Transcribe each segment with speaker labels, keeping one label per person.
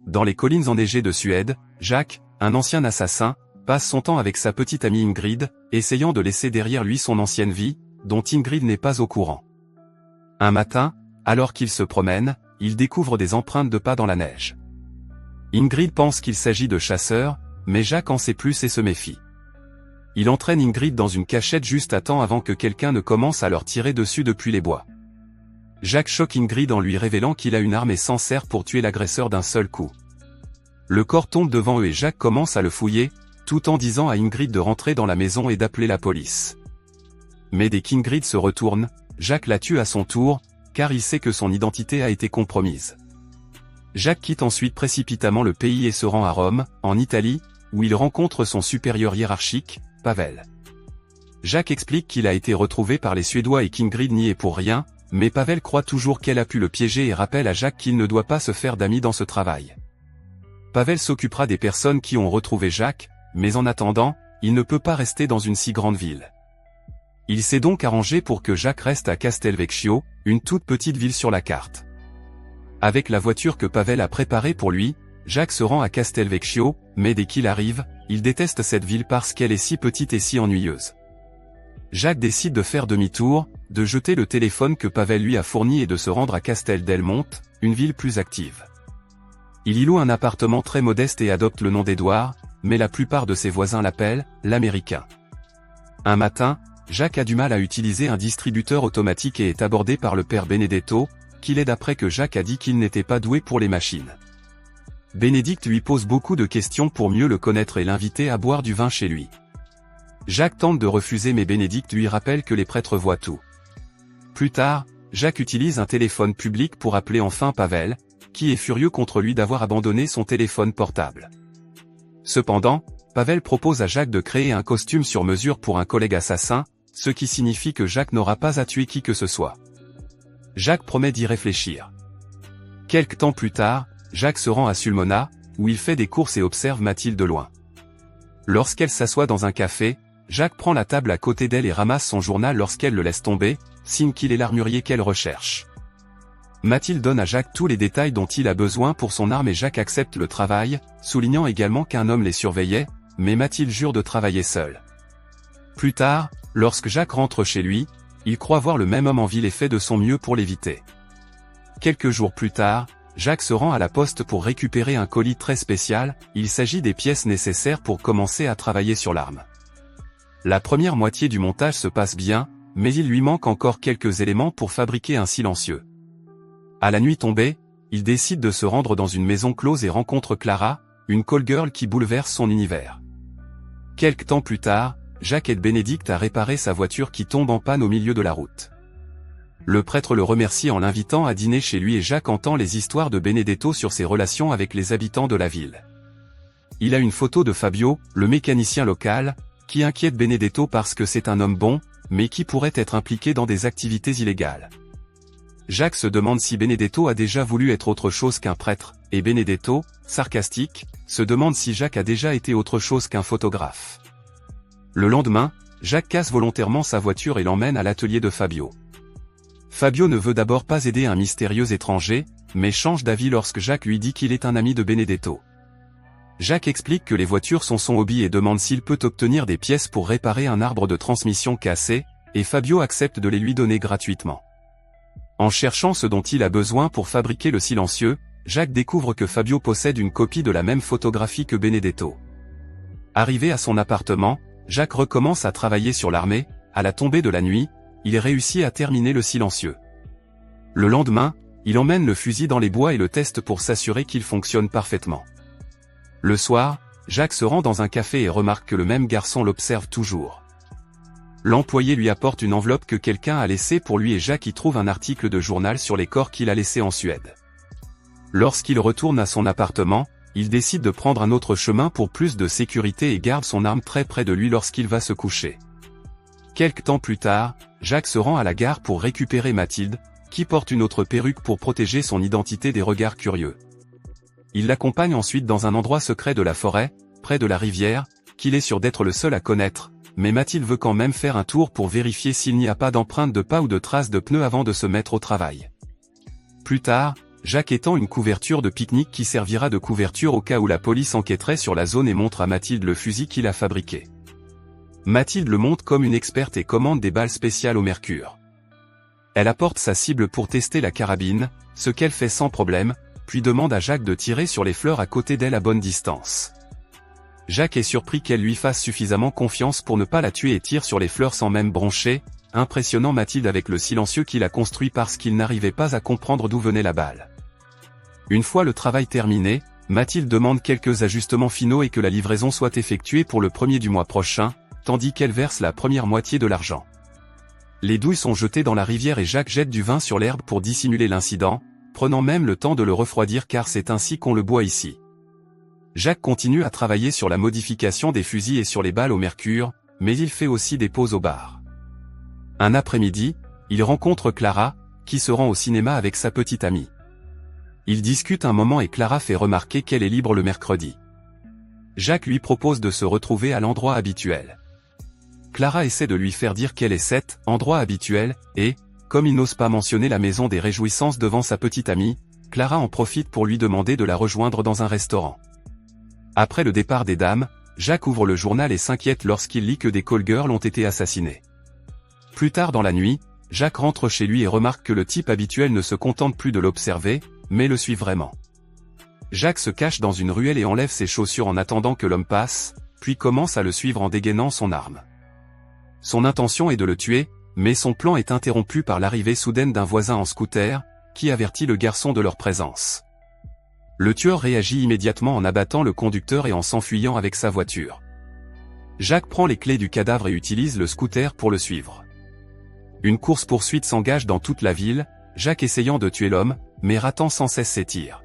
Speaker 1: dans les collines enneigées de Suède, Jacques, un ancien assassin, passe son temps avec sa petite amie Ingrid, essayant de laisser derrière lui son ancienne vie, dont Ingrid n'est pas au courant. Un matin, alors qu'il se promène, il découvre des empreintes de pas dans la neige. Ingrid pense qu'il s'agit de chasseurs, mais Jacques en sait plus et se méfie. Il entraîne Ingrid dans une cachette juste à temps avant que quelqu'un ne commence à leur tirer dessus depuis les bois. Jacques choque Ingrid en lui révélant qu'il a une arme et s'en sert pour tuer l'agresseur d'un seul coup. Le corps tombe devant eux et Jacques commence à le fouiller, tout en disant à Ingrid de rentrer dans la maison et d'appeler la police. Mais dès qu'Ingrid se retourne, Jacques la tue à son tour, car il sait que son identité a été compromise. Jacques quitte ensuite précipitamment le pays et se rend à Rome, en Italie, où il rencontre son supérieur hiérarchique, Pavel. Jacques explique qu'il a été retrouvé par les Suédois et qu'Ingrid n'y est pour rien, mais Pavel croit toujours qu'elle a pu le piéger et rappelle à Jacques qu'il ne doit pas se faire d'amis dans ce travail. Pavel s'occupera des personnes qui ont retrouvé Jacques, mais en attendant, il ne peut pas rester dans une si grande ville. Il s'est donc arrangé pour que Jacques reste à Castelvecchio, une toute petite ville sur la carte. Avec la voiture que Pavel a préparée pour lui, Jacques se rend à Castelvecchio, mais dès qu'il arrive, il déteste cette ville parce qu'elle est si petite et si ennuyeuse. Jacques décide de faire demi-tour, de jeter le téléphone que Pavel lui a fourni et de se rendre à Castel del Monte, une ville plus active. Il y loue un appartement très modeste et adopte le nom d'Edouard, mais la plupart de ses voisins l'appellent « l'Américain ». Un matin, Jacques a du mal à utiliser un distributeur automatique et est abordé par le père Benedetto, qui l'aide après que Jacques a dit qu'il n'était pas doué pour les machines. Bénédicte lui pose beaucoup de questions pour mieux le connaître et l'inviter à boire du vin chez lui. Jacques tente de refuser mais Bénédicte lui rappelle que les prêtres voient tout. Plus tard, Jacques utilise un téléphone public pour appeler enfin Pavel, qui est furieux contre lui d'avoir abandonné son téléphone portable. Cependant, Pavel propose à Jacques de créer un costume sur mesure pour un collègue assassin, ce qui signifie que Jacques n'aura pas à tuer qui que ce soit. Jacques promet d'y réfléchir. Quelque temps plus tard, Jacques se rend à Sulmona, où il fait des courses et observe Mathilde de loin. Lorsqu'elle s'assoit dans un café, Jacques prend la table à côté d'elle et ramasse son journal lorsqu'elle le laisse tomber, signe qu'il est l'armurier qu'elle recherche. Mathilde donne à Jacques tous les détails dont il a besoin pour son arme et Jacques accepte le travail, soulignant également qu'un homme les surveillait, mais Mathilde jure de travailler seule. Plus tard, lorsque Jacques rentre chez lui, il croit voir le même homme en ville et fait de son mieux pour l'éviter. Quelques jours plus tard, Jacques se rend à la poste pour récupérer un colis très spécial, il s'agit des pièces nécessaires pour commencer à travailler sur l'arme. La première moitié du montage se passe bien, mais il lui manque encore quelques éléments pour fabriquer un silencieux. À la nuit tombée, il décide de se rendre dans une maison close et rencontre Clara, une call girl qui bouleverse son univers. Quelque temps plus tard, Jacques aide Bénédicte à réparer sa voiture qui tombe en panne au milieu de la route. Le prêtre le remercie en l'invitant à dîner chez lui et Jacques entend les histoires de Benedetto sur ses relations avec les habitants de la ville. Il a une photo de Fabio, le mécanicien local, qui inquiète Benedetto parce que c'est un homme bon, mais qui pourrait être impliqué dans des activités illégales. Jacques se demande si Benedetto a déjà voulu être autre chose qu'un prêtre, et Benedetto, sarcastique, se demande si Jacques a déjà été autre chose qu'un photographe. Le lendemain, Jacques casse volontairement sa voiture et l'emmène à l'atelier de Fabio. Fabio ne veut d'abord pas aider un mystérieux étranger, mais change d'avis lorsque Jacques lui dit qu'il est un ami de Benedetto. Jacques explique que les voitures sont son hobby et demande s'il peut obtenir des pièces pour réparer un arbre de transmission cassé, et Fabio accepte de les lui donner gratuitement. En cherchant ce dont il a besoin pour fabriquer le silencieux, Jacques découvre que Fabio possède une copie de la même photographie que Benedetto. Arrivé à son appartement, Jacques recommence à travailler sur l'armée. À la tombée de la nuit, il réussit à terminer le silencieux. Le lendemain, il emmène le fusil dans les bois et le teste pour s'assurer qu'il fonctionne parfaitement. Le soir, Jacques se rend dans un café et remarque que le même garçon l'observe toujours. L'employé lui apporte une enveloppe que quelqu'un a laissée pour lui et Jacques y trouve un article de journal sur les corps qu'il a laissés en Suède. Lorsqu'il retourne à son appartement, il décide de prendre un autre chemin pour plus de sécurité et garde son arme très près de lui lorsqu'il va se coucher. Quelque temps plus tard, Jacques se rend à la gare pour récupérer Mathilde, qui porte une autre perruque pour protéger son identité des regards curieux. Il l'accompagne ensuite dans un endroit secret de la forêt, près de la rivière, qu'il est sûr d'être le seul à connaître, mais Mathilde veut quand même faire un tour pour vérifier s'il n'y a pas d'empreintes de pas ou de traces de pneus avant de se mettre au travail. Plus tard, Jacques étend une couverture de pique-nique qui servira de couverture au cas où la police enquêterait sur la zone et montre à Mathilde le fusil qu'il a fabriqué. Mathilde le monte comme une experte et commande des balles spéciales au mercure. Elle apporte sa cible pour tester la carabine, ce qu'elle fait sans problème, puis demande à Jacques de tirer sur les fleurs à côté d'elle à bonne distance. Jacques est surpris qu'elle lui fasse suffisamment confiance pour ne pas la tuer et tire sur les fleurs sans même broncher, impressionnant Mathilde avec le silencieux qu'il a construit parce qu'il n'arrivait pas à comprendre d'où venait la balle. Une fois le travail terminé, Mathilde demande quelques ajustements finaux et que la livraison soit effectuée pour le 1er du mois prochain, tandis qu'elle verse la première moitié de l'argent. Les douilles sont jetées dans la rivière et Jacques jette du vin sur l'herbe pour dissimuler l'incident, prenant même le temps de le refroidir car c'est ainsi qu'on le boit ici. Jacques continue à travailler sur la modification des fusils et sur les balles au mercure, mais il fait aussi des pauses au bar. Un après-midi, il rencontre Clara, qui se rend au cinéma avec sa petite amie. Ils discutent un moment et Clara fait remarquer qu'elle est libre le mercredi. Jacques lui propose de se retrouver à l'endroit habituel. Clara essaie de lui faire dire quel est cet endroit habituel, et, comme il n'ose pas mentionner la maison des réjouissances devant sa petite amie, Clara en profite pour lui demander de la rejoindre dans un restaurant. Après le départ des dames, Jacques ouvre le journal et s'inquiète lorsqu'il lit que des call-girls ont été assassinées. Plus tard dans la nuit, Jacques rentre chez lui et remarque que le type habituel ne se contente plus de l'observer, mais le suit vraiment. Jacques se cache dans une ruelle et enlève ses chaussures en attendant que l'homme passe, puis commence à le suivre en dégainant son arme. Son intention est de le tuer, mais son plan est interrompu par l'arrivée soudaine d'un voisin en scooter, qui avertit le garçon de leur présence. Le tueur réagit immédiatement en abattant le conducteur et en s'enfuyant avec sa voiture. Jacques prend les clés du cadavre et utilise le scooter pour le suivre. Une course-poursuite s'engage dans toute la ville, Jacques essayant de tuer l'homme, mais ratant sans cesse ses tirs.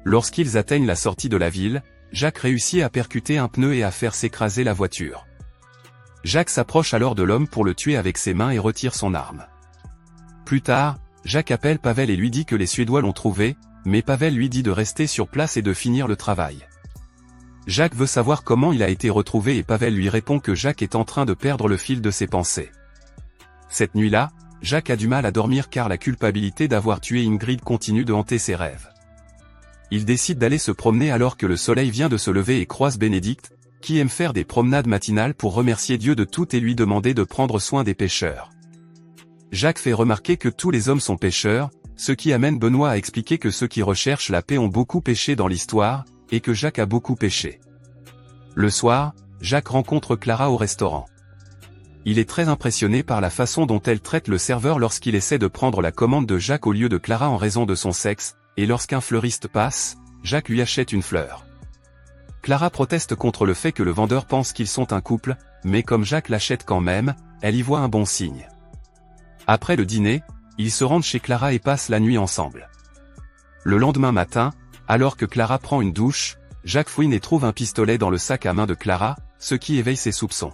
Speaker 1: Lorsqu'ils atteignent la sortie de la ville, Jacques réussit à percuter un pneu et à faire s'écraser la voiture. Jacques s'approche alors de l'homme pour le tuer avec ses mains et retire son arme. Plus tard, Jacques appelle Pavel et lui dit que les Suédois l'ont trouvé, mais Pavel lui dit de rester sur place et de finir le travail. Jacques veut savoir comment il a été retrouvé et Pavel lui répond que Jacques est en train de perdre le fil de ses pensées. Cette nuit-là, Jacques a du mal à dormir car la culpabilité d'avoir tué Ingrid continue de hanter ses rêves. Il décide d'aller se promener alors que le soleil vient de se lever et croise Bénédicte, qui aime faire des promenades matinales pour remercier Dieu de tout et lui demander de prendre soin des pêcheurs. Jacques fait remarquer que tous les hommes sont pêcheurs, ce qui amène Benoît à expliquer que ceux qui recherchent la paix ont beaucoup péché dans l'histoire, et que Jacques a beaucoup péché. Le soir, Jacques rencontre Clara au restaurant. Il est très impressionné par la façon dont elle traite le serveur lorsqu'il essaie de prendre la commande de Jacques au lieu de Clara en raison de son sexe, et lorsqu'un fleuriste passe, Jacques lui achète une fleur. Clara proteste contre le fait que le vendeur pense qu'ils sont un couple, mais comme Jacques l'achète quand même, elle y voit un bon signe. Après le dîner, ils se rendent chez Clara et passent la nuit ensemble. Le lendemain matin, alors que Clara prend une douche, Jacques fouine et trouve un pistolet dans le sac à main de Clara, ce qui éveille ses soupçons.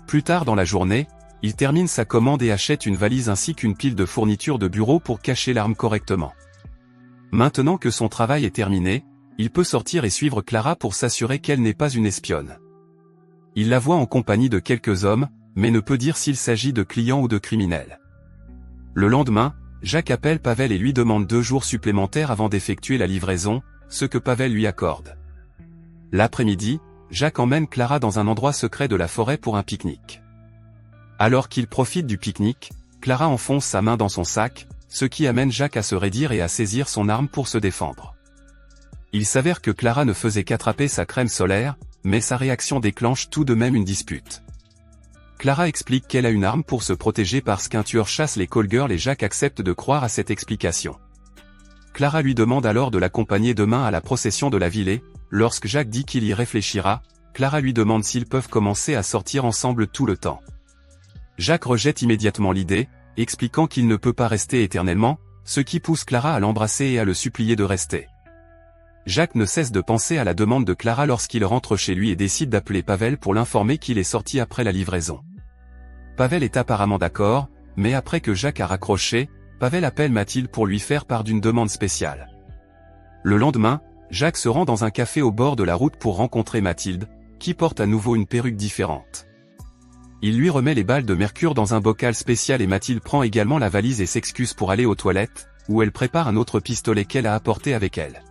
Speaker 1: Plus tard dans la journée, il termine sa commande et achète une valise ainsi qu'une pile de fournitures de bureau pour cacher l'arme correctement. Maintenant que son travail est terminé, il peut sortir et suivre Clara pour s'assurer qu'elle n'est pas une espionne. Il la voit en compagnie de quelques hommes, mais ne peut dire s'il s'agit de clients ou de criminels. Le lendemain, Jacques appelle Pavel et lui demande 2 jours supplémentaires avant d'effectuer la livraison, ce que Pavel lui accorde. L'après-midi, Jacques emmène Clara dans un endroit secret de la forêt pour un pique-nique. Alors qu'il profite du pique-nique, Clara enfonce sa main dans son sac, ce qui amène Jacques à se raidir et à saisir son arme pour se défendre. Il s'avère que Clara ne faisait qu'attraper sa crème solaire, mais sa réaction déclenche tout de même une dispute. Clara explique qu'elle a une arme pour se protéger parce qu'un tueur chasse les call-girls et Jacques accepte de croire à cette explication. Clara lui demande alors de l'accompagner demain à la procession de la ville et, lorsque Jacques dit qu'il y réfléchira, Clara lui demande s'ils peuvent commencer à sortir ensemble tout le temps. Jacques rejette immédiatement l'idée, expliquant qu'il ne peut pas rester éternellement, ce qui pousse Clara à l'embrasser et à le supplier de rester. Jacques ne cesse de penser à la demande de Clara lorsqu'il rentre chez lui et décide d'appeler Pavel pour l'informer qu'il est sorti après la livraison. Pavel est apparemment d'accord, mais après que Jacques a raccroché, Pavel appelle Mathilde pour lui faire part d'une demande spéciale. Le lendemain, Jacques se rend dans un café au bord de la route pour rencontrer Mathilde, qui porte à nouveau une perruque différente. Il lui remet les balles de mercure dans un bocal spécial et Mathilde prend également la valise et s'excuse pour aller aux toilettes, où elle prépare un autre pistolet qu'elle a apporté avec elle.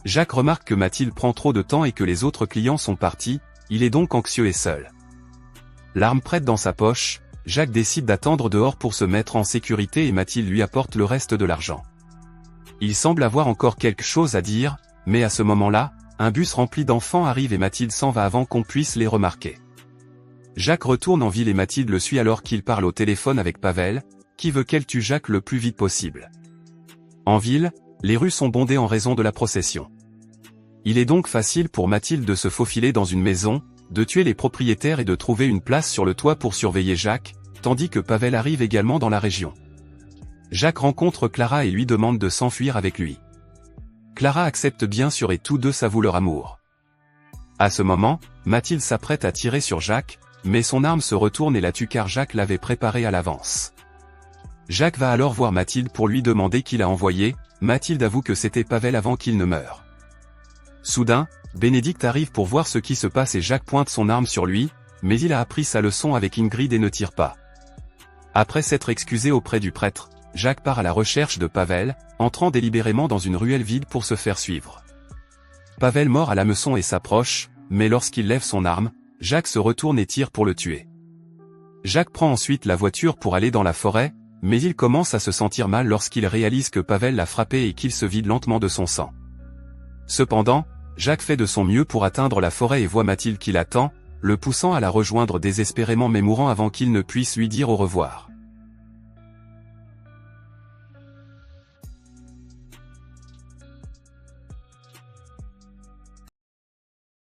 Speaker 1: Jacques remarque que Mathilde prend trop de temps et que les autres clients sont partis, il est donc anxieux et seul. L'arme prête dans sa poche, Jacques décide d'attendre dehors pour se mettre en sécurité et Mathilde lui apporte le reste de l'argent. Il semble avoir encore quelque chose à dire, mais à ce moment-là, un bus rempli d'enfants arrive et Mathilde s'en va avant qu'on puisse les remarquer. Jacques retourne en ville et Mathilde le suit alors qu'il parle au téléphone avec Pavel, qui veut qu'elle tue Jacques le plus vite possible. En ville, les rues sont bondées en raison de la procession. Il est donc facile pour Mathilde de se faufiler dans une maison, de tuer les propriétaires et de trouver une place sur le toit pour surveiller Jacques, tandis que Pavel arrive également dans la région. Jacques rencontre Clara et lui demande de s'enfuir avec lui. Clara accepte bien sûr et tous deux s'avouent leur amour. À ce moment, Mathilde s'apprête à tirer sur Jacques, mais son arme se retourne et la tue car Jacques l'avait préparée à l'avance. Jacques va alors voir Mathilde pour lui demander qui l'a envoyé, Mathilde avoue que c'était Pavel avant qu'il ne meure. Soudain, Bénédicte arrive pour voir ce qui se passe et Jacques pointe son arme sur lui, mais il a appris sa leçon avec Ingrid et ne tire pas. Après s'être excusé auprès du prêtre, Jacques part à la recherche de Pavel, entrant délibérément dans une ruelle vide pour se faire suivre. Pavel mord à l'hameçon et s'approche, mais lorsqu'il lève son arme, Jacques se retourne et tire pour le tuer. Jacques prend ensuite la voiture pour aller dans la forêt, mais il commence à se sentir mal lorsqu'il réalise que Pavel l'a frappé et qu'il se vide lentement de son sang. Cependant, Jacques fait de son mieux pour atteindre la forêt et voit Mathilde qui l'attend, le poussant à la rejoindre désespérément mais mourant avant qu'il ne puisse lui dire au revoir.